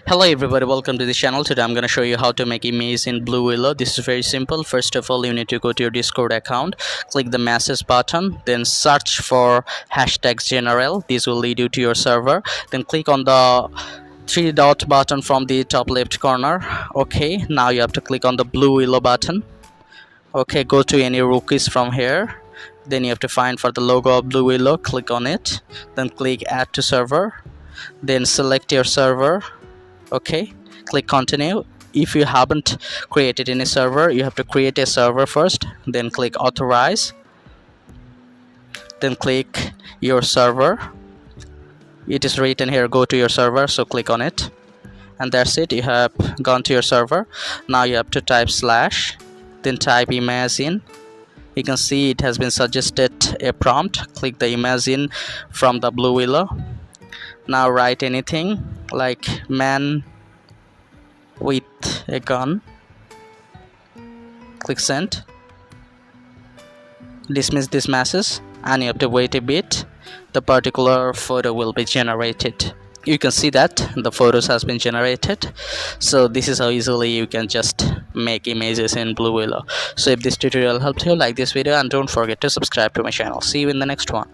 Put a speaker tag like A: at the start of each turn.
A: Hello everybody, welcome to the channel. Today I'm going to show you how to make image in Blue Willow. This is very simple. First of all, you need to go to your Discord account, click the message button, then search for hashtag general. This will lead you to your server. Then click on the three dot button from the top left corner. Okay, now you have to click on the Blue Willow button. Okay, go to any rookies from here. Then you have to find for the logo of Blue Willow, click on it, then click add to server, then select your server. Okay, click continue. If you haven't created any server, you have to create a server first, then click authorize, then click your server. It is written here go to your server, so click on it, and that's it. You have gone to your server. Now you have to type slash, then type imagine. You can see it has been suggested a prompt. Click the imagine from the Blue Willow. Now write anything like man with a gun. Click send. Dismiss this message, and you have to wait a bit. The particular photo will be generated. You can see that the photos has been generated. So this is how easily you can just make images in Blue Willow. So if this tutorial helped you, like this video and don't forget to subscribe to my channel. See you in the next one.